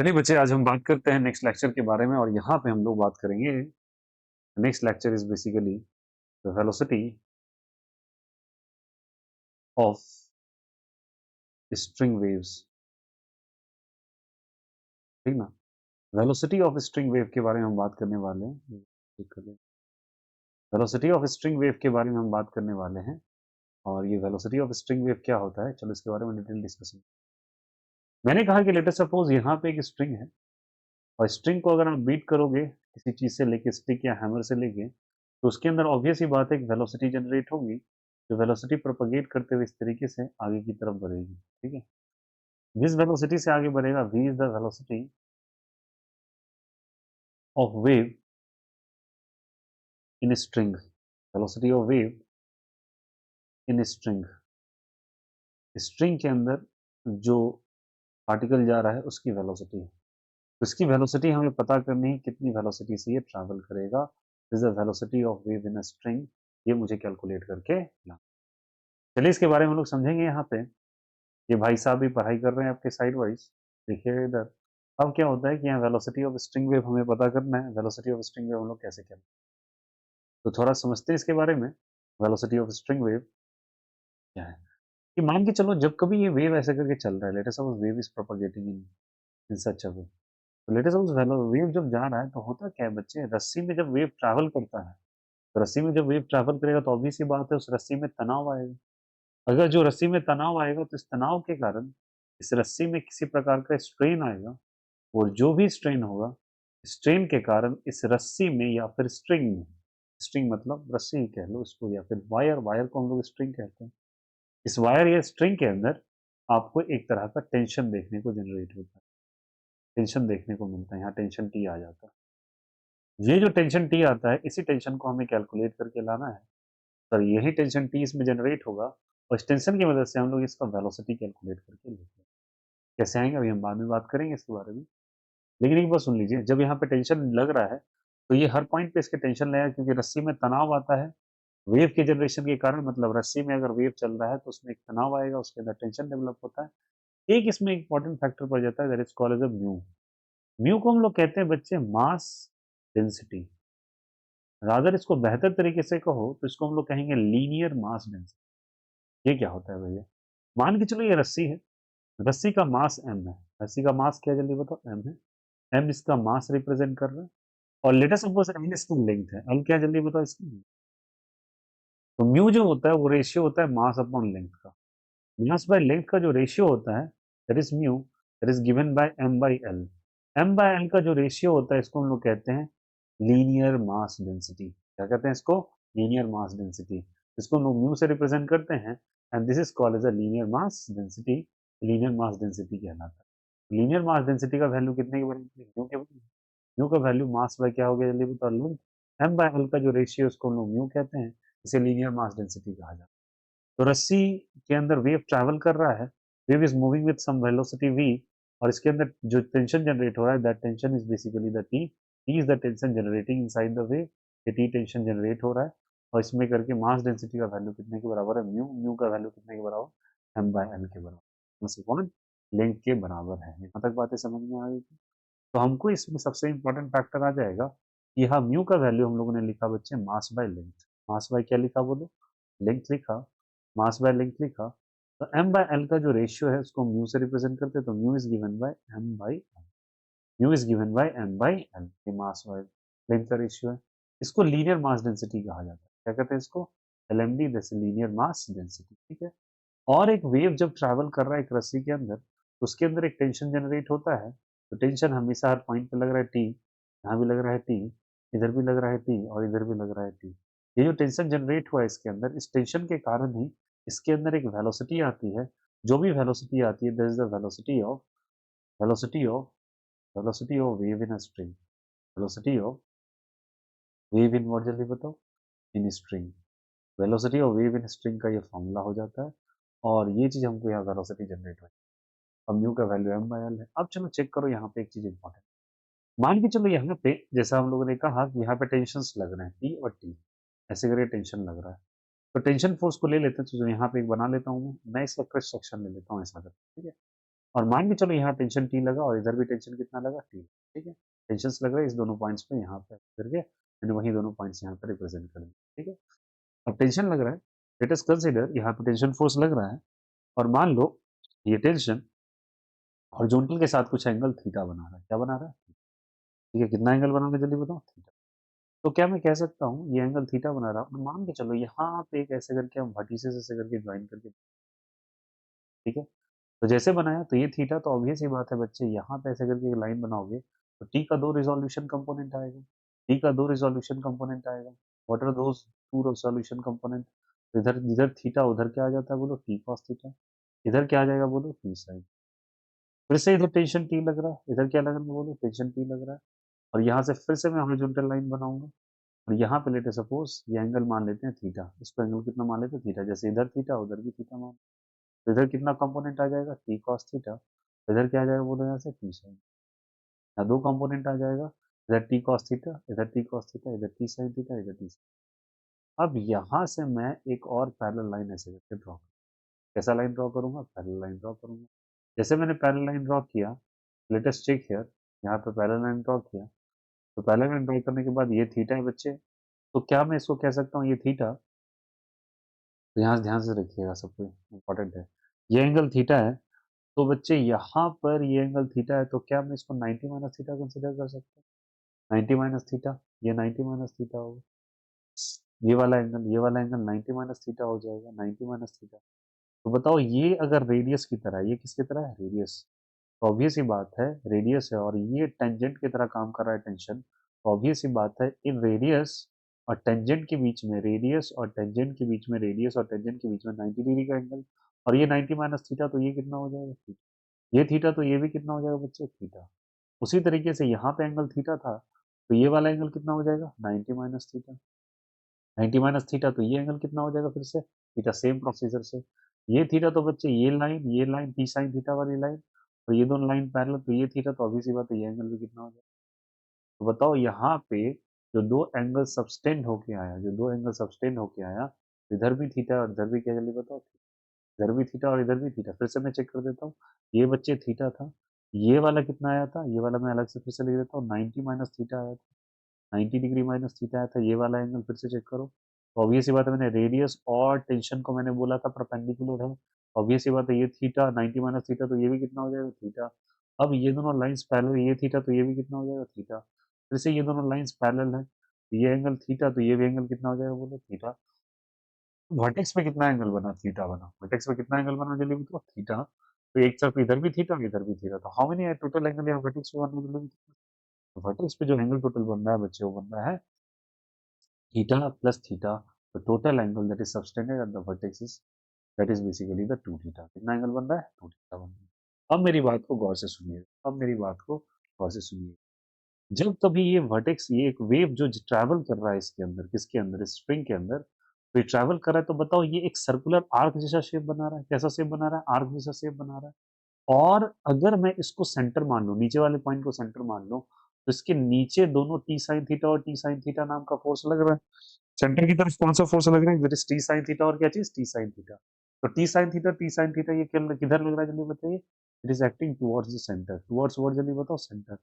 चलिए बच्चे, आज हम बात करते हैं नेक्स्ट लेक्चर के बारे में, और यहाँ पे हम लोग बात करेंगे। Next lecture is basically the velocity of string waves. ठीक ना? वेलोसिटी ऑफ स्ट्रिंग वेव के बारे में हम बात करने वाले हैं। वेलोसिटी ऑफ स्ट्रिंग वेव के बारे में हम बात करने वाले हैं। और ये वेलोसिटी ऑफ स्ट्रिंग वेव क्या होता है, चलो इसके बारे में डिटेल डिस्कशन। मैंने कहा कि लेट सपोज यहाँ पे एक स्ट्रिंग है, और स्ट्रिंग को अगर आप बीट करोगे किसी चीज से लेके, स्टिक या हैमर से लेके, तो उसके अंदर ऑब्वियस ही बात है एक वेलोसिटी जनरेट होगी, जो वेलोसिटी प्रोपगेट करते हुए इस तरीके से आगे की तरफ बढ़ेगी। ठीक है? जिस वेलोसिटी से आगे बढ़ेगा, v is the velocity of wave in string. Velocity of wave in string, string के अंदर जो पार्टिकल जा रहा है उसकी वेलोसिटी है। तो इसकी वेलोसिटी हमें पता करनी है, कितनी वेलोसिटी से ये ट्रैवल करेगा। Is the velocity of wave in a string, ये मुझे कैलकुलेट करके ला। चलिए इसके बारे में हम लोग समझेंगे। यहाँ पे ये भाई साहब भी पढ़ाई कर रहे हैं आपके साइड वाइज, देखिएगा इधर। अब क्या होता है कि यहाँ वेलोसिटी ऑफ स्ट्रिंग वेव हमें पता करना है। वेलोसिटी ऑफ स्ट्रिंग वेव हम लोग कैसे करें, तो थोड़ा समझते हैं इसके बारे में। वेलोसिटी ऑफ स्ट्रिंग वेव क्या है कि मान के चलो जब कभी ये वेव ऐसे करके चल रहा है, let us suppose wave is propagating in such a way, तो लेट अस सपोज वेव जब जा रहा है तो होता क्या है बच्चे, रस्सी में जब वेव ट्रैवल करता है, तो रस्सी में जब वेव ट्रैवल करेगा तो ऑब्वियस सी बात है उस रस्सी में तनाव आएगा। अगर जो रस्सी में तनाव आएगा तो इस तनाव के कारण इस रस्सी में किसी प्रकार का स्ट्रेन आएगा, और जो भी स्ट्रेन होगा, स्ट्रेन के कारण इस रस्सी में या फिर स्ट्रिंग में, स्ट्रिंग मतलब रस्सी ही कह लो इसको, या फिर वायर, वायर को हम लोग स्ट्रिंग कहते हैं। इस वायर या स्ट्रिंग के अंदर आपको एक तरह का टेंशन देखने को जनरेट होता है, टेंशन देखने को मिलता है। यहाँ टेंशन टी आ जाता है। ये जो टेंशन टी आता है, इसी टेंशन को हमें कैलकुलेट करके लाना है। तो यही टेंशन टी इसमें जनरेट होगा, और इस टेंशन की मदद से हम लोग इसका वेलोसिटी कैलकुलेट करके लेते हैं। कैसे आएंगे अभी हम बाद में बात करेंगे इसके बारे में। लेकिन एक बात सुन लीजिए, जब यहाँ पे टेंशन लग रहा है तो ये हर पॉइंट पे इसके टेंशन लगेगा, क्योंकि रस्सी में तनाव आता है वेव के जनरेशन के कारण। मतलब रस्सी में अगर वेव चल रहा है तो उसमें एक तनाव आएगा, उसके अंदर टेंशन डेवलप होता है। एक इसमें इंपॉर्टेंट फैक्टर पड़ जाता है, that is called as a mu. Mu को हम लोग कहते हैं बच्चे मास डेंसिटी। रादर इसको बेहतर तरीके से कहो तो इसको हम लोग कहेंगे लीनियर मास डेंसिटी। ये क्या होता है भैया, मान के चलो ये रस्सी है, रस्सी का मास m है। रस्सी का मास क्या, जल्दी बताओ? m है। m इसका मास रिप्रेजेंट कर रहा है, और लेट अस सपोज n इसका लेंथ है। l क्या, जल्दी बताओ इसकी? तो म्यू जो होता है वो रेशियो होता है मास अपॉन लेंथ का। मास बाय लेंथ का जो रेशियो होता है, that is mu, that is given by m by l। m by l का जो रेशियो होता है इसको हम लोग कहते हैं लीनियर मास डेंसिटी। क्या कहते हैं इसको? Linear mass density. इसको हम लोग म्यू से रिप्रेजेंट करते हैं, and this is called as a linear mass density. Linear mass density कहलाता है। लीनियर मास डेंसिटी का वैल्यू कितने के बराबर है? म्यू के बराबर। म्यू का वैल्यू मास बाय क्या हो गया, जल्दी बता लो? m बाय l का जो रेशियो उसको हम लोग म्यू कहते हैं, इसे लीनियर मास डेंसिटी कहा जाता है। तो रस्सी के अंदर वेव ट्रैवल कर रहा है, wave is moving with some velocity v, और इसके अंदर जो टेंशन जनरेट हो रहा है, that tension is basically the t। t is the tension generating inside the wave. ये t टेंशन जनरेट हो रहा है, और इसमें करके मास डेंसिटी का वैल्यू कितने के बराबर है? म्यू। म्यू का वैल्यू कितने के बराबर? m बाय l के बराबर, कौन? लेंथ के बराबर है। यहाँ तक बातें समझ में आ गई थी? तो हमको इसमें सबसे इंपॉर्टेंट फैक्टर आ जाएगा कि यहाँ म्यू का वैल्यू हम लोगों ने लिखा बच्चे मास बाय लेंथ। मास बाय क्या लिखा बोलो? लेंथ लिखा। मास बाय लेंथ लिखा। तो m बाय l का जो रेशियो है उसको म्यू से रिप्रेजेंट करते हैं, तो mu is given by m by l। Mu is given by m by l। ये मास बाय लेंथ का रेशियो है। इसको लीनियर मास डेंसिटी कहा जाता है। क्या कहते हैं इसको? LMD, जैसे लीनियर मास डेंसिटी। ठीक है? और एक वेव जब ट्रैवल कर रहा है एक रस्सी के अंदर, तो उसके अंदर एक टेंशन जनरेट होता है। तो टेंशन हमेशा हर पॉइंट पे लग रहा है टी, यहाँ भी लग रहा है टी, इधर भी लग रहा है टी, और इधर भी लग रहा है टी। ये जो टेंशन जनरेट हुआ है इसके अंदर, इस टेंशन के कारण ही इसके अंदर एक वेलोसिटी आती है। जो भी वेलोसिटी आती है, that is the velocity of velocity of wave in a string. Velocity of wave in what, जल्दी बताओ? In string. Velocity of wave in string का ये फॉर्मूला हो जाता है, और ये चीज हमको यहाँ वेलोसिटी जनरेट हो। अब म्यू का वैल्यू m बाय l है। अब चलो चेक करो यहाँ पे एक चीज इंपॉर्टेंट। मान के चलो यहाँ पे जैसा हम लोगों ने कहा कि यहाँ पे टेंशन लग रहे हैं P और T, ऐसे करके टेंशन लग रहा है। तो टेंशन फोर्स को ले लेते हैं, तो जो यहाँ पे एक बना लेता हूँ मैं इसका क्रॉस सेक्शन ले लेता हूँ ऐसा करके। ठीक है? और मान के चलो यहाँ टेंशन टी लगा और इधर भी टेंशन कितना लगा टी, ठीक है। टेंशन लग रहा है इस दोनों पॉइंट्स पे यहाँ पे करके मैंने वही दोनों पॉइंट्स यहाँ पे रिप्रेजेंट कर दिए, ठीक है। अब टेंशन लग रहा है, लेट अस कंसीडर यहाँ पे टेंशन फोर्स लग रहा है और मान लो ये टेंशन हॉरिजॉन्टल के साथ कुछ एंगल थीटा बना रहा है, क्या बना रहा है, ठीक है। कितना एंगल बना रहा है जल्दी बताओ, थीटा। तो क्या मैं कह सकता हूँ ये एंगल थीटा बना रहा हूँ, मान के चलो यहाँ पे एक ऐसे करके हम वर्टिसेस ऐसे करके ज्वाइन करके, ठीक है। तो जैसे बनाया तो ये थीटा, तो ऑब्वियस ही बात है बच्चे यहाँ पे ऐसे करके एक लाइन बनाओगे तो टी का दो रिजोल्यूशन कंपोनेंट आएगा, टी का दो रिजोल्यूशन कंपोनेंट आएगा। What are those two resolution component? इधर इधर थीटा उधर क्या आ जाता है बोलो, टी कॉस थीटा। इधर क्या आ जाएगा बोलो, टी साइन। फिर से इधर टेंशन टी लग रहा है, इधर क्या लग रहा है बोलो, टेंशन टी लग रहा है। और यहाँ से फिर से मैं हॉरिजॉन्टल लाइन बनाऊंगा और यहाँ पे लेटे सपोज ये एंगल मान लेते हैं थीटा, इसको एंगल कितना मान लेते हैं थीटा, जैसे इधर थीटा उधर भी थीटा मान। तो इधर कितना कंपोनेंट आ जाएगा, टी कॉस थीटा। इधर क्या आ जाएगा बोलो यहाँ से, टी साइन। यहाँ दो कंपोनेंट आ जाएगा, इधर टी कॉस थीटा, इधर टी कॉस थीटा, इधर टी साइन थीटा, इधर टी। अब यहाँ से मैं एक और पैरेलल लाइन ऐसे करके ड्रॉ, कैसा लाइन ड्रॉ करूंगा, पैरेलल लाइन ड्रॉ करूंगा। जैसे मैंने पैरेलल लाइन ड्रॉ किया, लेटेस्ट चेक हियर, यहाँ पे पैरेलल लाइन ड्रॉ किया, तो पैरेलल लाइन ड्रॉ करने के बाद ये थीटा है बच्चे, तो क्या मैं इसको कह सकता हूँ ये थीटा, तो यहाँ से ध्यान से रखिएगा, सब कुछ इंपॉर्टेंट है। ये एंगल थीटा है, तो बच्चे यहाँ पर ये एंगल थीटा है, तो क्या मैं इसको 90 माइनस थीटा कंसिडर कर सकता हूँ, 90 माइनस थीटा, ये 90 माइनस थीटा होगा। ये वाला एंगल 90 माइनस थीटा हो जाएगा, 90 माइनस थीटा। तो बताओ ये अगर रेडियस की तरह है, ये किसकी तरह है, रेडियस, तो ऑब्वियस ही बात है रेडियस है और ये टेंजेंट की तरह काम कर रहा है टेंशन, तो ऑब्वियस ही बात है इन रेडियस और टेंजेंट के बीच में, रेडियस और टेंजेंट के बीच में, रेडियस और टेंजेंट के बीच में 90 डिग्री का एंगल, और ये 90 माइनस थीटा, तो ये कितना हो जाएगा, थीटा। ये थीटा तो ये भी कितना हो जाएगा बच्चे, थीटा। उसी तरीके से यहाँ पे एंगल थीटा था, तो ये वाला एंगल कितना हो जाएगा, 90 माइनस थीटा। 90 माइनस थीटा, तो ये एंगल कितना हो जाएगा फिर से, थीटा, सेम प्रोसीजर से। ये थीटा तो बच्चे ये लाइन टी साइन थीटा वाली लाइन, तो ये दोनों लाइन पैरेलल, तो ये थीटा, तो ऑब्वियस सी बात है ये एंगल भी कितना हो जाएगा। तो बताओ यहाँ पे जो दो एंगल सबस्टेंड होके आया, जो दो एंगल सबस्टेंड होके आया, इधर भी थीटा और इधर भी क्या, जल्दी बताओ, इधर भी थीटा और इधर भी थीटा। फिर से मैं चेक कर देता हूँ, ये बच्चे थीटा था, ये वाला कितना आया था, ये वाला मैं अलग से फिर से लिख देता हूँ, 90 माइनस थीटा आया था, 90 डिग्री माइनस थीटा आया था। ये वाला एंगल फिर से चेक करो, ऑब्वियस ही बात है मैंने रेडियस और टेंशन को मैंने बोला था परपेंडिकुलर है, ऑब्वियस ही बात है ये थीटा 90 माइनस थीटा, तो ये भी कितना हो जाएगा, थीटा। अब ये दोनों लाइंस पैरेलल, ये थीटा तो ये भी कितना हो जाएगा, थीटा। फिर से ये दोनों लाइंस पैरेलल है, ये एंगल थीटा, तो ये भी एंगल कितना हो जाएगा बोलो, थीटा। वर्टेक्स पे कितना एंगल बना, थीटा बना। वर्टेक्स पे कितना एंगल बना जल्दी बताओ, थीटा। तो एक तरफ इधर भी थीटा और इधर भी थीटा, तो हाउ मेनी टोटल एंगल यहाँ वर्टेक्स पे बनना जल्दी बताओ। तो वर्टेक्स पे जो एंगल टोटल बन रहा है बच्चे, वो बन रहा है theta plus theta, the total angle that is subtended at the vertex is, that is basically the 2 theta. कितना एंगल बन रहा है, 2 थीटा बन रहा है। अब मेरी बात को गौर से सुनिए, अब मेरी बात को गौर से सुनिए। जब कभी ये वर्टेक्स, ये एक वेव जो ट्रैवल कर रहा है इसके अंदर, किसके अंदर, स्प्रिंग के अंदर, तो ये ट्रैवल कर रहा है, तो बताओ ये एक सर्कुलर आर्क जैसा शेप बना रहा है, कैसा शेप बना रहा है, आर्क जैसा शेप बना रहा है। और अगर मैं इसको सेंटर मान लूं, नीचे वाले पॉइंट को सेंटर मान लूं, तो इसके नीचे दोनों टी साइन थीटा और टी साइन थीटा नाम का फोर्स लग रहा है। सेंटर की तरफ कौन सा फोर्स लग रहा है, इधर टी साइन थीटा और क्या चीज, टी साइन थीटा। तो टी साइन थीटा ये किधर लग रहा है जल्दी बताइए, it is acting towards the centre, towards word जल्दी बताओ, सेंटर।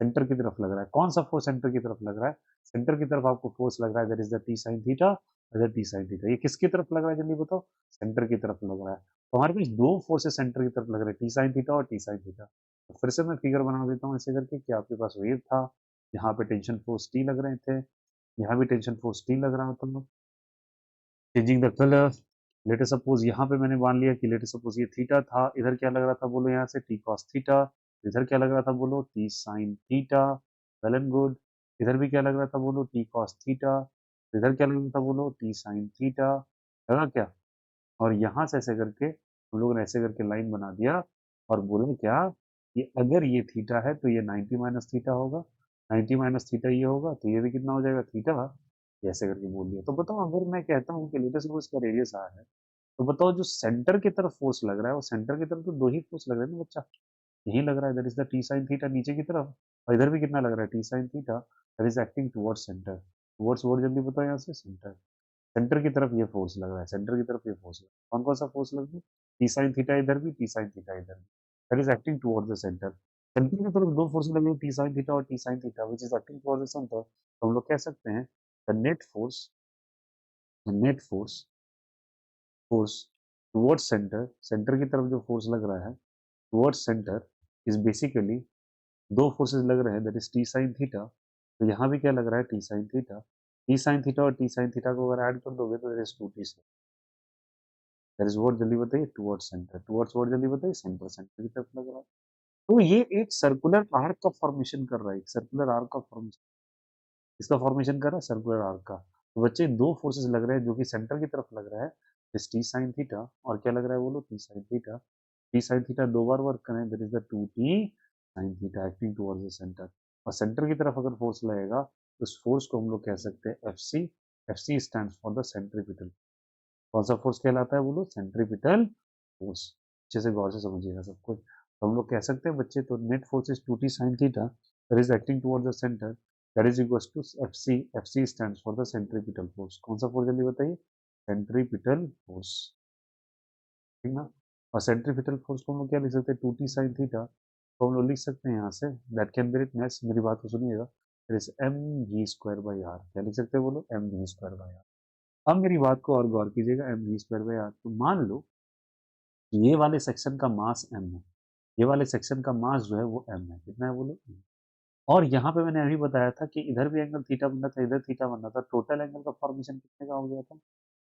सेंटर की तरफ लग रहा है, कौन सा फोर्स सेंटर की तरफ लग रहा है, सेंटर की तरफ आपको फोर्स लग रहा है, that is the T sine theta, इधर टी साइन थीटा। ये किसकी तरफ लग रहा है जल्दी बताओ, सेंटर की तरफ लग रहा है। तो हमारे पास दो फोर्सेस सेंटर की तरफ लग रहे हैं, टी साइन थीटा और टी साइन थीटा। तो फिर से मैं फिगर बना देता हूँ ऐसे करके कि आपके पास वेव था, यहाँ पे टेंशन फोर्स टी लग रहे थे, यहाँ भी टेंशन फोर्स टी लग रहा था, चेंजिंग द कलर। लेटे सपोज यहाँ पे मैंने मान लिया कि लेटे सपोज ये थीटा था, इधर क्या लग रहा था बोलो, यहाँ से टी कॉस थीटा, इधर क्या लग रहा था बोलो, T sine theta, well and good. इधर भी क्या लग रहा था बोलो, टी कॉस थीटा, इधर क्या लग रहा था बोलो, टी साइन थीटा, लगा क्या। और यहाँ से ऐसे करके हम लोगों ने ऐसे करके लाइन बना दिया और बोले क्या, कि अगर ये थीटा है तो ये 90 माइनस थीटा होगा, 90 माइनस थीटा ये होगा, तो ये भी कितना हो जाएगा, थीटा। ऐसे करके बोल दिया। तो बताओ अगर मैं कहता हूँ कि लेटेस्ट फोर्स का रेडियस आया है, तो बताओ जो सेंटर की तरफ फोर्स लग रहा है, वो सेंटर की तरफ तो दो ही फोर्स लग रहे हैं ना बच्चा, यही लग रहा है, that is the T sine theta नीचे की तरफ, और इधर भी कितना लग रहा है, T sine theta, that is acting towards centre, towards word जल्दी बताओ यहाँ से, सेंटर। सेंटर की तरफ ये फोर्स लग रहा है, सेंटर की तरफ ये फोर्स लग रहा है, कौन कौन सा फोर्स लग रहा है, टी साइन थीटा इधर भी, टी साइन थीटा इधर भी। That is acting towards the centre. Centre की तरफ दो फोर्स लगे टी साइन थीटा और T sine theta which is acting towards the centre, तो हम लोग कह सकते हैं the net force force towards centre, centre की तरफ जो फोर्स लग रहा है टुवर्ड्स सेंटर इज बेसिकली दो फोर्सेस लग रहे हैं that is T sine theta, तो यहाँ भी क्या लग रहा है T sine theta, T sine theta और टी साइन थीटा को अगर ऐड कर दोगे तो that is two T sine, that is what जल्दी बताइए टुवर्ड्स सेंटर, टुवर्ड्स व्हाट जल्दी बताइए सेंटर, सेंटर की तरफ लग रहा है। तो ये एक सर्कुलर आर्क का फॉर्मेशन कर रहा है, एक सर्कुलर आर्क का फॉर्मेशन, इसका फॉर्मेशन कर रहा है सर्कुलर आर्क का। तो बच्चे दो फोर्सेस लग रहे हैं जो कि सेंटर की तरफ लग रहा है, इस टी साइन थीटा और क्या लग रहा है बोलो T sine theta, T sine theta दो बार वर्क करें that is the two T sine theta acting towards the centre, और सेंटर की तरफ अगर फोर्स लगेगा तो उस फोर्स को हम लोग कह सकते हैं F C, F C stand for the centripetal. कौन सा फोर्स कहलाता है बोलो सेंट्रीपिटल फोर्स, अच्छे से गौर से समझिएगा सब कुछ। तो हम लोग कह सकते हैं बच्चे तो net force is two T sine theta that is acting towards the centre, that is equals to F C, F C stands for the centripetal force. कौन सा फोर्स जल्दी बताइए सेंट्रीपिटल फोर्स, ठीक ना। और सेंट्रीपिटल फोर्स को हम लोग क्या लिख सकते हैं टू टी साइन थीटा, तो हम लोग लिख सकते हैं यहाँ से that can be written as, मेरी बात को सुनिएगा, it is M G square by R, क्या लिख सकते हैं बोलो M G square by R. अब मेरी बात को और गौर कीजिएगा, M G square by R, तो मान लो ये वाले सेक्शन का मास m है, ये वाले सेक्शन का मास जो है वो m है, कितना है बोलो m। और यहाँ पे मैंने अभी बताया था कि इधर भी एंगल थीटा बनना था, इधर थीटा बनना था, टोटल एंगल का फॉर्मेशन कितने का हो गया था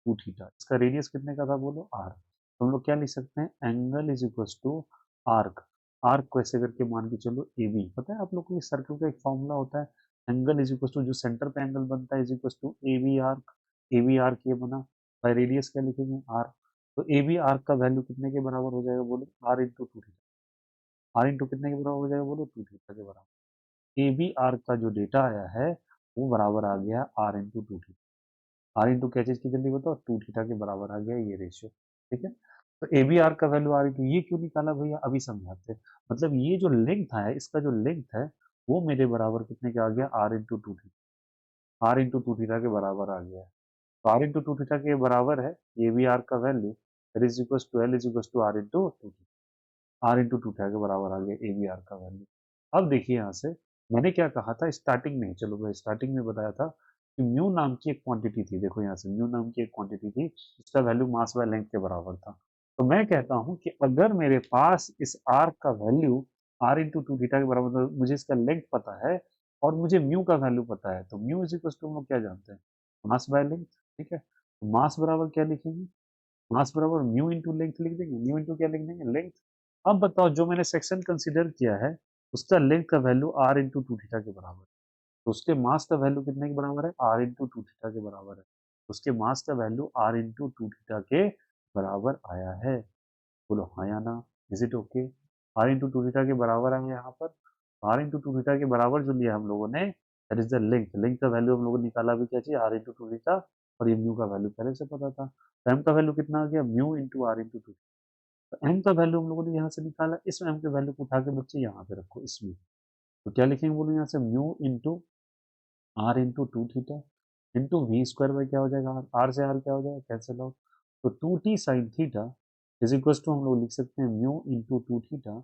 टू थीटा, इसका रेडियस कितने का था बोलो r, तो हम लोग क्या लिख सकते हैं angle is equal to arc, arc को ऐसे करके मान के चलो ए बी, पता है आप लोग को इस सर्कल का एक फॉर्मूला होता है एंगल इज इक्वल टू जो सेंटर पे एंगल बनता है is equal to A B arc, A B arc ये बना, बाय रेडियस क्या लिखेंगे आर, तो ए बी आर्क का वैल्यू कितने के बराबर हो जाएगा बोलो R into two theta, R into कितने के बराबर हो जाएगा बोलो टू थीटा के बराबर, ए बी आर्क का जो डेटा आया है वो बराबर आ गया R into two theta, R into क्या चीज की जल्दी बताओ टू थीटा के बराबर आ गया ये रेशियो, ठीक है। तो ए बी आर का वैल्यू आर इंटू ये क्यों निकाला भैया अभी समझाते हैं, मतलब ये जो लेंथ है इसका जो लेंथ है वो मेरे बराबर कितने का आ गया R into two theta, R into two theta के बराबर आ गया है, तो आर इंटू टू थीटा के बराबर है ए बी आर का value, that is equal to L is equal to R into two theta, R into two theta के बराबर आ गया ए बी आर का वैल्यू। अब देखिए यहाँ से मैंने क्या कहा था स्टार्टिंग में, चलो मैं स्टार्टिंग में बताया था कि म्यू नाम की एक क्वांटिटी थी, देखो यहाँ से म्यू नाम की एक क्वांटिटी थी इसका वैल्यू मास बाय लेंथ के बराबर था, तो मैं कहता हूँ कि अगर मेरे पास इस आर्क का value R into two theta के बराबर था, मुझे इसका लेंथ पता है और मुझे म्यू का वैल्यू पता है, तो म्यू इज इक्वल टू हम लोग क्या जानते हैं मास बाय लेंथ, ठीक है। तो मास बराबर क्या लिखेंगे, मास बराबर म्यू इंटू लेंथ लिख देंगे, म्यू इंटू क्या लिख देंगे लेंथ। अब बताओ जो मैंने सेक्शन कंसीडर किया है उसका लेंथ का value R into two theta के बराबर है, तो उसके मास का वैल्यू कितने के बराबर है आर इंटू टू थीटा के बराबर है, उसके मास का value R into two theta के बराबर आया है, बोलो हाँ या ना, is it okay. R into two theta के बराबर आया यहाँ पर, आर इंटू टू थीटा के बराबर जो लिया हम लोगों ने that is the length, length का वैल्यू हम लोगों ने निकाला भी क्या चाहिए आर इंटू टू थीटा, और ये म्यू का वैल्यू पहले से पता था, तो एम का वैल्यू कितना आ गया mu into R into two, तो एम का वैल्यू हम लोगों ने यहाँ से निकाला, इस एम के वैल्यू को उठा के बच्चे यहाँ पे रखो इसमें, तो क्या लिखेंगे बोलो यहाँ से mu into R into two theta into V square by क्या हो जाएगा आर से आर क्या हो जाएगा कैंसिल आउट, तो two T sine theta is equal to हम लोग लिख सकते हैं mu into two theta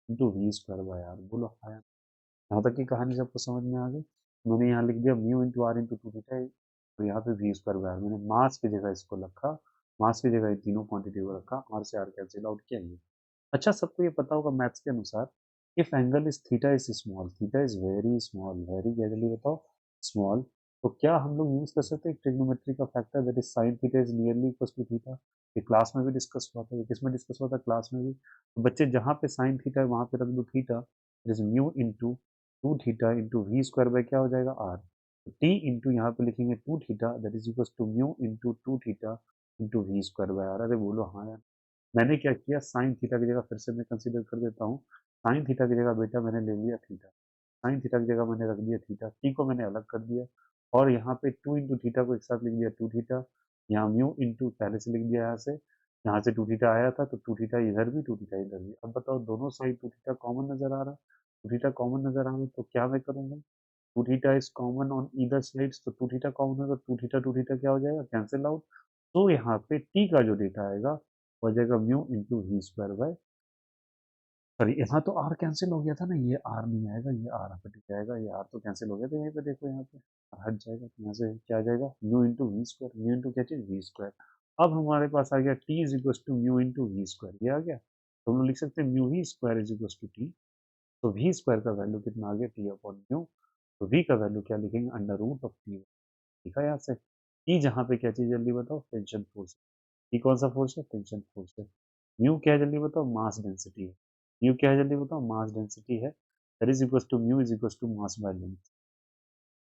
into V square by R, बोलो हाँ, यहाँ तक की कहानी सबको समझ में आ गई। मैंने यहाँ लिख दिया mu into R into two theta, तो यहाँ पे वी स्क्वायर बाई आर, मैंने मास की जगह इसको रखा, मास की जगह तीनों क्वांटिटी को रखा, आर से आर कैंसिल आउट किया ये। अच्छा सबको ये पता होगा मैथ्स के अनुसार if angle is theta is small, theta is very small, very जल्दी बताओ स्मॉल, तो क्या हम लोग यूज कर सकते हैं ट्रिग्नोमेट्री का factor that is sine theta is nearly equal to theta, ये क्लास में भी डिस्कस हुआ था, ये किसमें डिस्कस हुआ था क्लास में भी, तो बच्चे जहाँ पे साइन थीटा है वहाँ पे रख दो theta, it is mu into two theta into V square by क्या हो जाएगा आर, टी इंटू यहाँ पे लिखेंगे two theta that is equal to mu into two theta into V square by R, अरे बोलो हाँ यार। मैंने क्या किया साइन थीटा की जगह फिर से मैं कंसीडर कर देता हूँ, साइन थीटा की जगह बेटा मैंने ले लिया थीटा, साइन थीटा की जगह मैंने रख दिया थीटा, टी को मैंने अलग कर दिया और यहाँ पे टू इंटू थीटा को एक साथ लिख दिया टू थीटा, यहाँ म्यू इंटू पहले से लिख दिया यहाँ से टू थीटा आया था तो टू थीटा इधर भी टू थीटा इधर भी, अब बताओ दोनों साइड टू थीटा कॉमन नजर आ रहा है, टू थीटा कॉमन नजर आ रहा है तो क्या मैं करूँगा two theta is common on either sides, तो टू थीटा कॉमन होगा टू थीटा क्या हो जाएगा कैंसिल आउट, तो यहाँ पे टी का जो डेटा आएगा हो जाएगा mu into V square by sorry यहाँ तो आर कैंसिल हो गया था ना, ये आर नहीं आएगा, ये आर हट जाएगा, ये आर तो कैंसिल हो गया था, यहीं पे देखो, यहाँ पे हट जाएगा, तो यहाँ से क्या आ जाएगा, mu into V square, mu into क्या चीज, वी स्क्वायर। अब हमारे पास आ गया T is equal to mu into V square, ये आ गया, तो हम लोग लिख सकते हैं mu V square is equal to T. तो वी स्क्वायर का वैल्यू कितना आ गया, टी अपॉन म्यू। तो वी का वैल्यू क्या लिखेंगे, अंडर रूट ऑफ टी। लिखा यहाँ से, ई जहाँ पे क्या चीज, जल्दी बताओ, टेंशन फोर्स। ई कौन सा फोर्स है, टेंशन फोर्स है। म्यू क्या है, जल्दी बताओ, मास डेंसिटी है। म्यू क्या है, जल्दी बताओ, मास डेंसिटी है। That is equal to mu is equal to mass by length.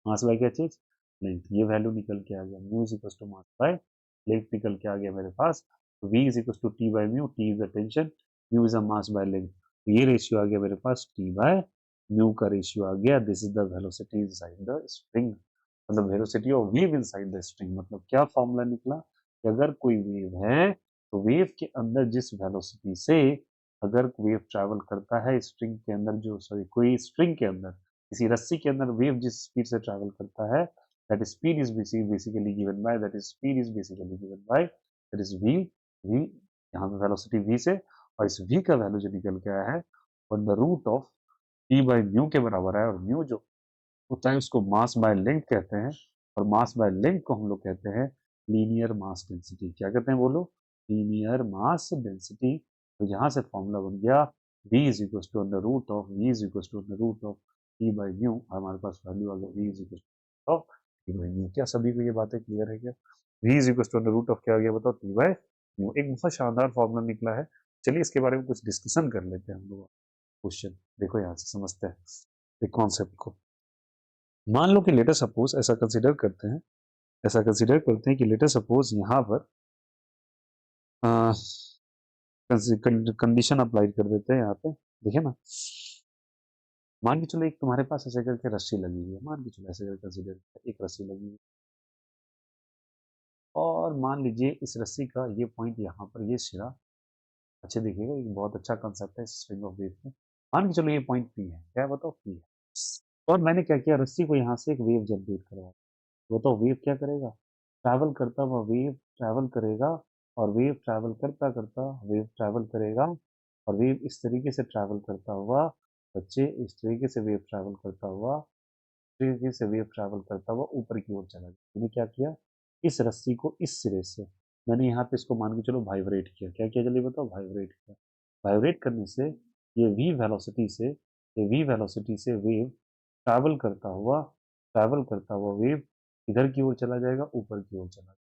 Mass by क्या चीज, लेंथ। ये वैल्यू निकल के आ गया, mu is equal to mass by length निकल के आ गया मेरे पास। V is equal to T by mu, T is the tension, mu is a mass by length. ये रेशियो आ गया मेरे पास, टी बाय म्यू का रेशियो आ गया। This is the velocity inside the spring, मतलब velocity of wave inside the spring. मतलब क्या फॉर्मूला निकला कि अगर कोई वेव है तो वेव के अंदर जिस वेलोसिटी से अगर वेव ट्रैवल करता है स्ट्रिंग के अंदर, जो सॉरी कोई स्ट्रिंग के अंदर, किसी रस्सी के अंदर वेव जिस स्पीड से ट्रैवल करता है, that speed is basically given by, that speed is basically given by, that is V. V यहाँ पे वेलोसिटी वी से, और इस वी का वैल्यू जो निकल के आया है one the root of T by mu के बराबर है। और म्यू जो होता है उसको मास बाय लेंथ कहते हैं, और मास बाय लेंथ को हम लोग कहते हैं लीनियर मास डेंसिटी। क्या कहते हैं बोलो, लीनियर मास डेंसिटी। तो यहाँ से फॉर्मूला बन गया v is equal to under root of, v is equal to under root of T by mu. हमारे पास वैल्यू आ गया v is equal to of T by mu. क्या सभी को ये बातें क्लियर है क्या, v is equal to under root of क्या आ गया बताओ, टी बाई म्यू। एक बहुत शानदार फॉर्मूला निकला है। चलिए इसके बारे में कुछ डिस्कशन कर लेते हैं हम लोग। क्वेश्चन देखो, यहाँ से समझते हैं कॉन्सेप्ट को। मान लो कि लेटर सपोज ऐसा कंसिडर करते हैं, ऐसा कंसिडर करते हैं कि लेटर सपोज यहाँ पर कंडीशन अप्लाई कर देते हैं। यहाँ पे देखिए ना, मान के चलो एक तुम्हारे पास ऐसे करके रस्सी लगी हुई है, मान के चलो ऐसे करके कंसिडर, एक रस्सी लगी हुई है, और मान लीजिए इस रस्सी का ये पॉइंट यहाँ पर, ये सिरा, अच्छे देखिएगा, एक बहुत अच्छा कंसेप्ट है स्ट्रिंग ऑफ वेव में। मान के चलो ये पॉइंट पी है, क्या है बताओ, पी है। और मैंने क्या किया, रस्सी को यहाँ से एक वेव जनरेट करवा, वो तो वेव क्या करेगा, ट्रैवल करता हुआ वेव ट्रैवल करेगा, और वेव ट्रैवल करता करता वेव ट्रैवल करेगा, और वेव इस तरीके से ट्रैवल करता हुआ, बच्चे इस तरीके से वेव ट्रैवल करता हुआ, इस तरीके से वेव ट्रैवल करता हुआ ऊपर की ओर चला गया। मैंने क्या किया, इस रस्सी को इस सिरे से मैंने यहाँ पे इसको मान के चलो वाइब्रेट किया। क्या किया जल्दी बताओ, वाइब्रेट किया। वाइब्रेट करने से ये वी वेलोसिटी से, ये वी वेलोसिटी से वेव ट्रैवल करता हुआ वेव इधर की ओर चला जाएगा, ऊपर की ओर चला जाएगा।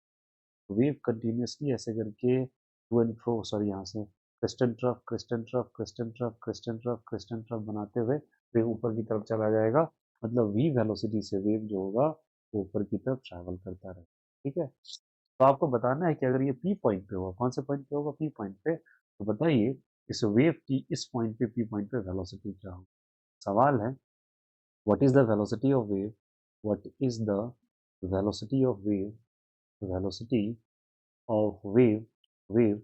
वेव कंटिन्यूसली ऐसे करके टू एंड फ्रो, सॉरी यहाँ से crest and trough crest and trough crest and trough crest and trough crest and trough बनाते हुए वेव ऊपर की तरफ चला जाएगा। मतलब वी वेलोसिटी से वेव जो होगा वो ऊपर की तरफ ट्रैवल करता रहेगा। ठीक है, तो आपको बताना है कि अगर ये पी पॉइंट पे होगा, कौन से पॉइंट पे होगा, पी पॉइंट पे, तो बताइए इस वेव की इस पॉइंट पे, पी पॉइंट पे वेलोसिटी क्या होगी। सवाल है, what is the velocity of wave, what is the velocity of wave, velocity of wave, wave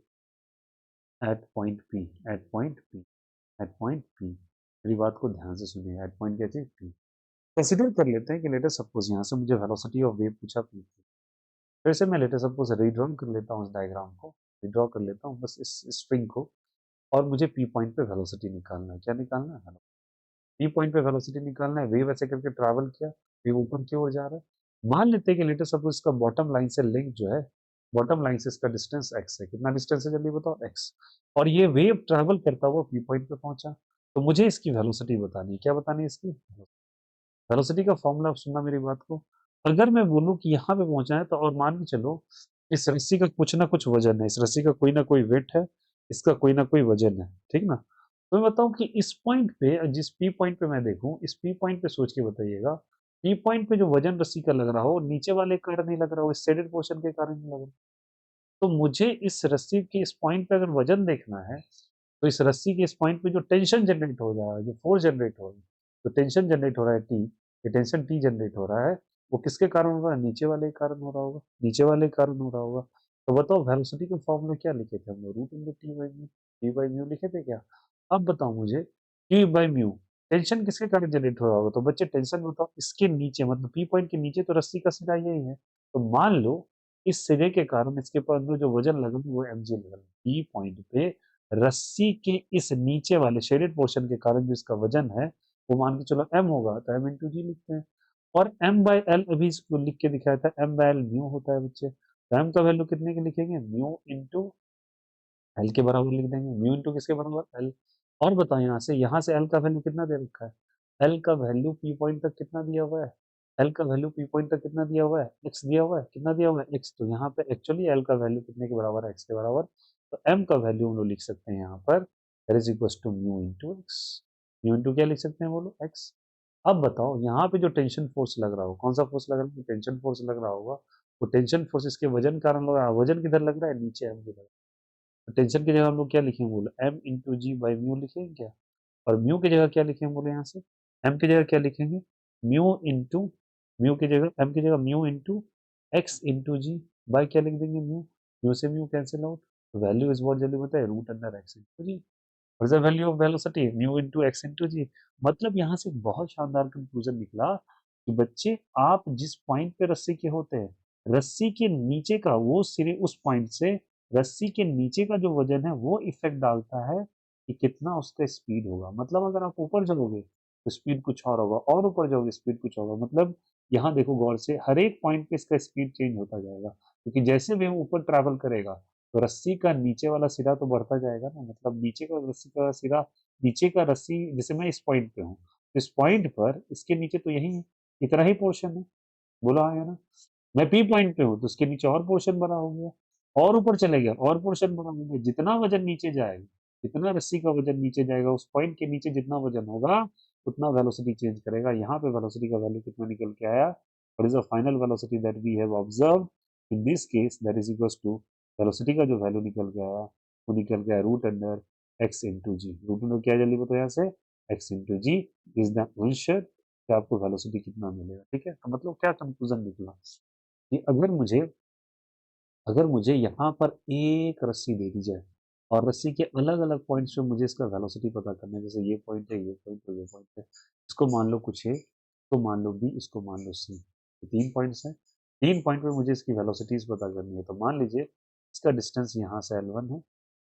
at point P, at point P, at point P. मेरी बात को ध्यान से सुनिए, एट पॉइंट क्या चीज, पी। कंसिडर कर लेते हैं कि लेटर सपोज यहाँ से मुझे वेलोसिटी ऑफ वेव पूछा पी। फिर से मैं लेटर सपोज रीड्रॉ कर लेता हूँ इस डायग्राम को, रीड्रॉ कर लेता हूँ बस इस स्ट्रिंग को, और मुझे पी पॉइंट पे वेलोसिटी निकालना है। क्या निकालना है, पी पॉइंट पे वेलोसिटी निकालना है। वेव ऐसे करके ट्रैवल किया, वेव ऊपर की ओर जा रहा है। मान लेते हैं कि लेटर सपोज इसका बॉटम लाइन से लिंक जो है, बॉटम लाइन से इसका डिस्टेंस एक्स है। कितना डिस्टेंस है जल्दी बताओ, एक्स। और ये वेव ट्रैवल करता हुआ पी पॉइंट पे पहुंचा, तो मुझे इसकी वेलोसिटी बतानी है। क्या बतानी है इसकी वेलोसिटी का फॉर्मूला, सुनना मेरी बात को। अगर मैं बोलूं कि यहाँ पे पहुंचा है, तो और मान के चलो इस रस्सी का कुछ ना कुछ वजन है, इस रस्सी का कोई ना कोई वेट है, इसका कोई ना कोई वजन है, ठीक ना। तो मैं बताऊं कि इस पॉइंट पे, जिस पी पॉइंट पे मैं देखूं, इस पी पॉइंट पे सोच के बताइएगा, पी पॉइंट पे जो वजन रस्सी का लग रहा हो, नीचे वाले के कारण नहीं लग रहा हो, इस शेडेड पोर्शन के कारण नहीं लग रहा। तो मुझे इस रस्सी के इस पॉइंट पे अगर वजन देखना है, तो इस रस्सी के इस पॉइंट पे जो टेंशन जनरेट हो रहा है, जो फोर्स जनरेट हो रहा है, तो टेंशन जनरेट हो रहा है टी, ये टेंशन टी जनरेट हो रहा है, वो किसके कारण हो रहा है, नीचे वाले के कारण हो रहा होगा, नीचे वाले के कारण हो रहा होगा। तो बताओ वेलोसिटी के फॉर्म में क्या लिखे थे हम लोग, root into T by mu, T by mu लिखे थे क्या। अब बताओ मुझे, टी बाई म्यू टेंशन किसके कारण जनरेट हो रहा होगा, तो बच्चे टेंशन बताओ इसके नीचे, मतलब पी पॉइंट के नीचे तो रस्सी का सिरा यही है। तो मान लो इस सिरे के कारण इसके पर अंदर जो वजन लगा वो एम जी लगा, पी पॉइंट पे रस्सी के इस नीचे वाले शेडेड पोर्शन के कारण जो इसका वजन है वो मान के चलो m होगा, तो m इंटू जी लिखते हैं। और m बाय एल अभी इसको लिख के दिखाया था, m बाय एल म्यू होता है बच्चे, तो m का वैल्यू कितने के लिखेंगे, म्यू इंटू एल के बराबर लिख देंगे, म्यू इंटू किसके बराबर, एल। और बताओ यहाँ से एल का वैल्यू कितना दे रखा है, एल का वैल्यू पी पॉइंट तक कितना दिया हुआ है, एल का वैल्यू पी पॉइंट तक कितना दिया हुआ है, एक्स दिया हुआ है, कितना दिया हुआ है, एक्स। तो यहाँ पे एक्चुअली एल का वैल्यू कितने के बराबर है, एक्स के बराबर। तो एम का वैल्यू हम लोग लिख सकते हैं यहाँ पर, that is equal to mu into X. Mu into क्या लिख सकते हैं बोलो, एक्स। अब बताओ यहाँ पे जो टेंशन फोर्स लग रहा हो, कौन सा फोर्स लग रहा है, टेंशन फोर्स लग रहा होगा, वो टेंशन फोर्स इसके वजन कारण लग रहा है, वजन किधर लग रहा है, नीचे एम किधर। तो टेंशन की जगह हम लोग क्या लिखेंगे बोलो, M into ji by mu लिखेंगे क्या, और म्यू की जगह क्या लिखेंगे बोले यहाँ से, एम की जगह क्या लिखेंगे, म्यू इंटू, म्यू की जगह एम की जगह mu into x into ji by क्या लिख देंगे, म्यू, म्यू से mu cancel out, value is what जल्दी बताए, root under x into ji. What is the value of velocity, mu into x into g. मतलब यहाँ से एक बहुत शानदार कंक्लूजन निकला कि बच्चे आप जिस पॉइंट पे रस्सी के होते हैं, रस्सी के नीचे का वो सिरे, उस पॉइंट से रस्सी के नीचे का जो वजन है वो इफेक्ट डालता है कि कितना उसका स्पीड होगा। मतलब अगर आप ऊपर जाओगे तो स्पीड कुछ और होगा, और ऊपर जाओगे स्पीड कुछ होगा। मतलब यहाँ देखो गौर से, हर एक पॉइंट पे इसका स्पीड चेंज होता जाएगा, क्योंकि जैसे भी वो ऊपर ट्रैवल करेगा तो रस्सी का नीचे वाला सिरा तो बढ़ता जाएगा ना, मतलब नीचे का रस्सी का सिरा, नीचे का रस्सी, जैसे मैं इस पॉइंट पे हूँ, तो इस पॉइंट पर इसके नीचे तो यही है, इतना ही पोर्शन है, बोला है ना। मैं पी पॉइंट पे हूँ तो उसके नीचे और पोर्शन बड़ा हो गया, और ऊपर चले गया और पोर्शन बड़ा हो गया। जितना वजन नीचे जाएगा, जितना रस्सी का वजन नीचे जाएगा, उस पॉइंट के नीचे जितना वजन होगा उतना वेलोसिटी चेंज करेगा। यहाँ पे वेलोसिटी का वैल्यू कितना निकल के आया, what is the final velocity that we have observe in this case, that is equal to, velocity का जो वैल्यू निकल के आया वो निकल गया root under x into G. Root under क्या जल्दी बताओ यहाँ से, X into G is the answer, कि आपको वेलोसिटी कितना मिलेगा। ठीक है, तो मतलब क्या कंक्लूजन निकला कि अगर मुझे यहाँ पर एक रस्सी दे दी जाए और रस्सी के अलग अलग पॉइंट्स पे मुझे इसका वेलोसिटी पता करना है, जैसे ये पॉइंट है, ये पॉइंट है, ये पॉइंट है, इसको मान लो कुछ है, इसको मान लो बी, इसको मान लो सी, तो 3 पॉइंट्स हैं, 3 पॉइंट पे मुझे इसकी वेलोसिटीज पता करनी है। तो मान लीजिए इसका डिस्टेंस यहाँ से L1 है,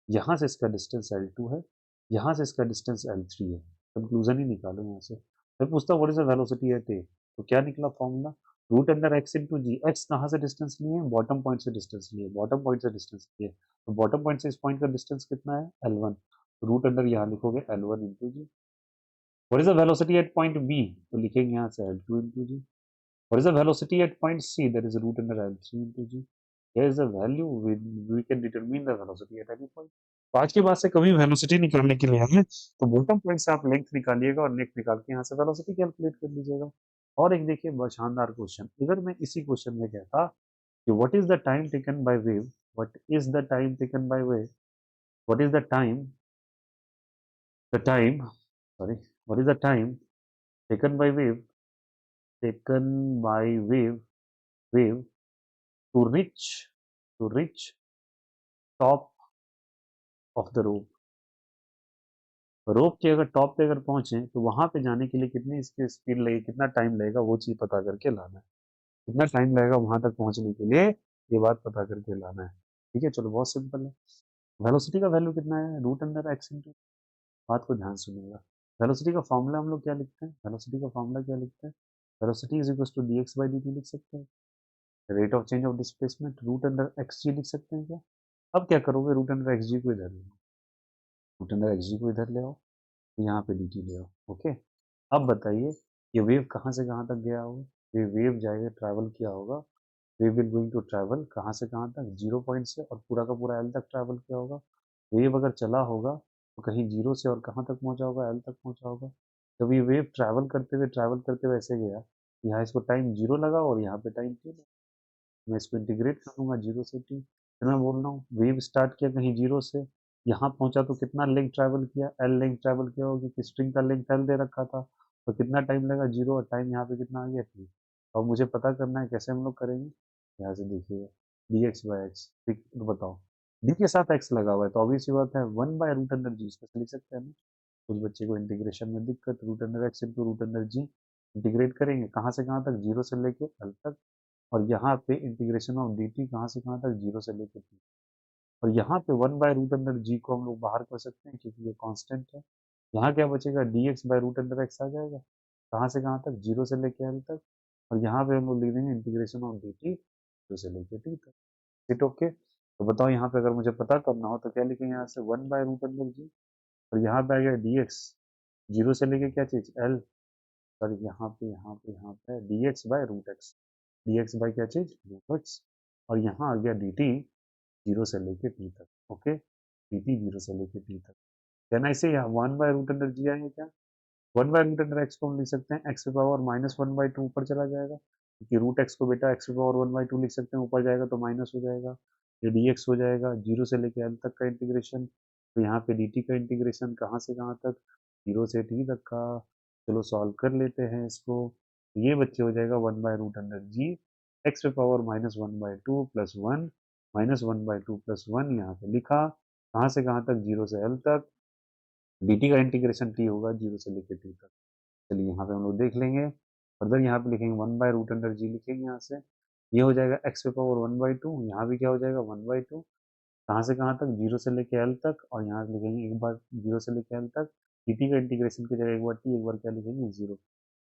यहाँ से इसका डिस्टेंस L2 है, यहाँ से इसका डिस्टेंस L3 है। कंक्लूजन ही निकालो यहाँ से। मैं पूछता हूँ what is the velocity at A, तो क्या निकला फॉर्मूला, root under x into g. X कहाँ से डिस्टेंस लिए, बॉटम पॉइंट से डिस्टेंस लिए, बॉटम पॉइंट से डिस्टेंस लिए, तो बॉटम पॉइंट से इस पॉइंट का डिस्टेंस कितना है, L1, रूट अंडर यहाँ लिखोगे L1 into ji. What is the velocity at point B, तो लिखेंगे यहाँ से L2 into G. What is the velocity at point C? That is root under L3 into G. Here is the value we can determine the velocity at any point. तो आज के बाद से कभी वेलोसिटी निकालने के लिए हमें, तो बॉटम पॉइंट से आप लेंथ निकालिएगा और लेंथ निकाल के यहाँ से वेलोसिटी कैलकुलेट कर लीजिएगा। और एक देखिए बहुत शानदार क्वेश्चन, अगर मैं इसी क्वेश्चन में कहता कि what is the time taken by wave, what is the time taken by wave, what is the time sorry what is the time taken by wave, taken by wave to reach top of the rope। रोप के अगर top पे अगर पहुंचे तो वहां पे जाने के लिए कितनी इसकी स्पीड लगेगी, कितना टाइम लगेगा, वो चीज पता करके लाना है। कितना टाइम लगेगा वहां तक पहुंचने के लिए, ये बात पता करके लाना है। ठीक है, चलो बहुत सिंपल है। वेलोसिटी का वैल्यू कितना है, रूट अंडर एक्स इंटू, बात को ध्यान सुनिएगा। वेलोसिटी का फॉर्मूला हम लोग क्या लिखते हैं, वेलोसिटी का फॉर्मूला क्या लिखते हैं, velocity is equal to d x by d t लिख सकते हैं। Rate of change of displacement root under x g लिख सकते हैं क्या। अब क्या करोगे, रूट अंडर एक्स जी को इधर ले, रूट अंडर एक्स जी को इधर ले आओ, यहाँ पे डी टी ले आओ। ओके, अब बताइए ये वेव कहाँ से कहाँ तक गया होगा, ये वेव जाएगा, ट्रैवल किया होगा, wave will going to travel कहाँ से कहाँ तक, 0 पॉइंट से, और पूरा का पूरा एल तक ट्रैवल किया होगा। वेव अगर चला होगा तो कहीं 0 से और कहाँ तक पहुँचा होगा, एल तक पहुँचा होगा। जब ये वेव ट्रैवल करते हुए ऐसे गया, यहाँ इसको टाइम 0 लगा और यहाँ पे टाइम 2 लगा। मैं इसको इंटीग्रेट करूंगा 0 से 2, फिर मैं बोल रहा हूँ वेव स्टार्ट किया कहीं 0 से, यहाँ पहुंचा तो कितना लेंथ ट्रैवल किया, एल लेंथ ट्रैवल किया होगा, क्योंकि स्ट्रिंग का लेंथ एल दे रखा था, तो कितना टाइम लगा 0, और टाइम यहाँ पे कितना आ गया 2। अब मुझे पता करना है कैसे हम लोग करेंगे, यहाँ से देखिए डी एक्स बाई एक्स, ठीक, तो बताओ डी के साथ एक्स लगा हुआ है तो ऑब्वियस सी बात है 1/√अंडर जी, इसको लिख सकते हैं ना। उस बच्चे को इंटीग्रेशन में दिक्कत, root under x into root under g, integrate करेंगे कहाँ से कहाँ तक, 0 से लेके एल तक, और यहाँ पे इंटीग्रेशन ऑफ डी टी कहाँ से कहाँ तक, 0 से लेकर 2। और यहाँ पे 1/√g को हम लोग बाहर कर सकते हैं क्योंकि ये कांस्टेंट है। यहाँ क्या बचेगा, dx/√x आ जाएगा। कहाँ से कहाँ तक, 0 से लेके l तक। और यहाँ पे हम लोग लिख देंगे इंटीग्रेशन ऑफ dt 0 से लेके t तक। It okay? तो बताओ यहाँ पे अगर मुझे पता करना हो तो क्या लिखेंगे, यहाँ से 1/√g। और यहाँ पे आ गया dx, 0 से लेके क्या चीज, l। सॉरी, यहाँ पे dx/√x, dx बाई क्या चीज, √x। और यहाँ आ गया dt 0 से लेके t तक। ओके, dt 0 से लेके t तक। क्या ना, इसे यहाँ 1/√g आएंगे क्या, 1/√x को हम लिख सकते हैं x की पावर -1/2 ऊपर चला जाएगा, क्योंकि √x को बेटा x की पावर 1/2 लिख सकते हैं, ऊपर जाएगा तो माइनस हो जाएगा। ये dx हो जाएगा 0 से लेके l तक का इंटीग्रेशन। तो यहाँ पे dt का इंटीग्रेशन कहाँ से कहाँ तक, 0 से t तक का। चलो सॉल्व कर लेते हैं इसको। ये बच्चे हो जाएगा 1/√g, x की पावर -1/2 प्लस 1, -1/2 प्लस 1 यहाँ पे लिखा। कहाँ से कहाँ तक, 0 से l तक। dt का इंटीग्रेशन t होगा 0 से लेके t तक। चलिए यहाँ पे हम लोग देख लेंगे। फर्दर यहाँ पे लिखेंगे 1/√g लिखेंगे यहाँ से। ये हो जाएगा x की पावर 1/2, यहाँ भी क्या हो जाएगा 1/2। कहाँ से कहाँ तक, 0 से लेके l तक। और यहाँ लिखेंगे एक बार 0 से लेके l तक। dt का इंटीग्रेशन की जगह एक बार t, एक बार क्या लिखेंगे 0।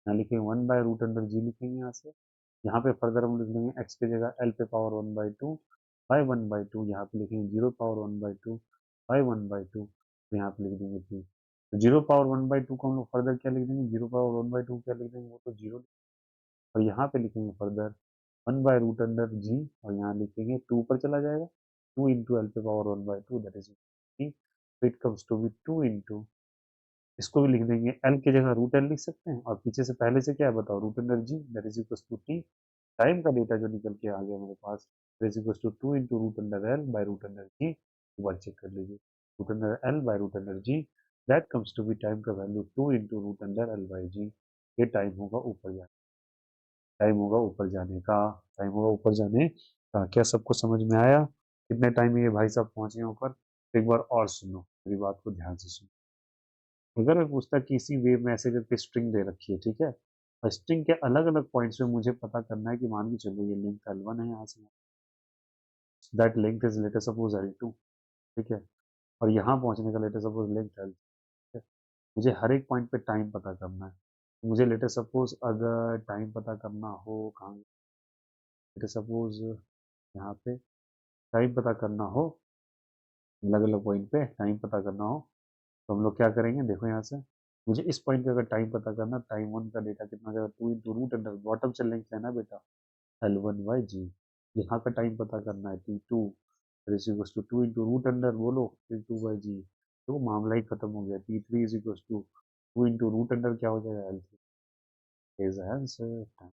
यहाँ लिखेंगे 1/√g लिखेंगे यहाँ से। यहाँ पे फर्दर हम लिख लेंगे x की जगह l पे पावर 1/2 बाई 1/2। यहाँ पे लिखेंगे 0 पावर 1/2 बाई 1/2। तो यहाँ पे लिख देंगे t। तो 0 पावर 1/2 को हम लोग फर्दर क्या लिख देंगे, 0 पावर 1/2 क्या लिख देंगे, वो तो 0। और यहाँ पे लिखेंगे फर्दर 1/√g। और यहाँ लिखेंगे 2 ऊपर चला जाएगा, 2 इंटू एल पे पावर 1/2 दैट इज t। तो it comes to be 2 into, इसको भी लिख देंगे l की जगह √l लिख सकते हैं, और पीछे से पहले से क्या है बताओ, √g that is equal to t। Time का डेटा जो निकल के आ गया मेरे पास, that is equal to 2 into √l by √g। एक बार चेक कर लीजिए, √l by √g that comes to be time का value 2 into √l by g। ये टाइम होगा ऊपर जाने, टाइम होगा ऊपर जाने का, टाइम होगा ऊपर जाने का। क्या सबको समझ में आया? कितने टाइम में ये भाई साहब पहुंचे हैं ऊपर? एक बार और सुनो, मेरी बात को ध्यान से सुनो। अगर मैं पूछता कि इसी वेव में ऐसे करके स्ट्रिंग दे रखी है, ठीक है, और स्ट्रिंग के अलग अलग पॉइंट्स में मुझे पता करना है कि मान के चलो ये लेंथ L1 है, यहाँ से that length is later suppose L2, ठीक है, और यहाँ पहुंचने का लेटर सपोज लेंथ L, ठीक है। मुझे हर एक पॉइंट पे टाइम पता करना है। मुझे लेटर सपोज अगर टाइम पता करना हो कहाँ, लेटर सपोज यहाँ पे टाइम पता करना हो, अलग अलग पॉइंट पे टाइम पता करना हो, तो हम लोग क्या करेंगे, देखो यहाँ से मुझे इस पॉइंट पे अगर टाइम पता करना, टाइम 1 का डेटा कितना जाएगा, 2 इंटू रूट अंडर बॉटम से लेंथ लेना बेटा L1 बाई जी। यहाँ का टाइम पता करना है T2 is equal to 2 into root under बोलो T2 बाई जी। तो मामला ही खत्म हो गया। T3 is equal to 2 into root under क्या हो जाएगा L3 इज आंसर। टाइम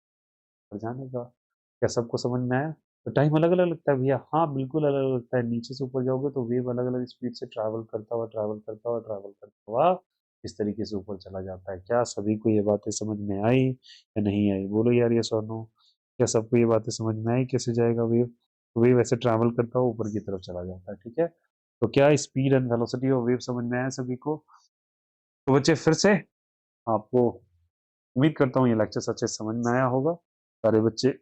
पर जाने का। क्या सबको समझ में आया? तो टाइम अलग अलग लगता है भैया, हाँ बिल्कुल अलग अलग लगता है। नीचे से ऊपर जाओगे तो वेव अलग अलग स्पीड से ट्रैवल करता हुआ ट्रैवल करता हुआ ट्रैवल करता हुआ इस तरीके से ऊपर चला जाता है। क्या सभी को ये बातें समझ में आई या नहीं आई, बोलो यार ये नो। क्या सबको ये बातें समझ में आई, कैसे जाएगा वेव? तो वेव ऐसे ट्रैवल करता हुआ ऊपर की तरफ चला जाता है, ठीक है। तो क्या speed and velocity of wave समझ में आया सभी को? तो बच्चे फिर से आपको उम्मीद करता हूँ ये लेक्चर सच्चे समझ में आया होगा। सारे बच्चे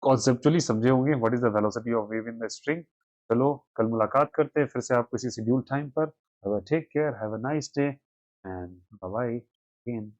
कॉन्सेप्चुअली समझे होंगे what is the velocity of wave in the string. चलो कल मुलाकात करते हैं फिर से आपको इसी शेड्यूल टाइम पर। Take care, have a nice day and bye bye again.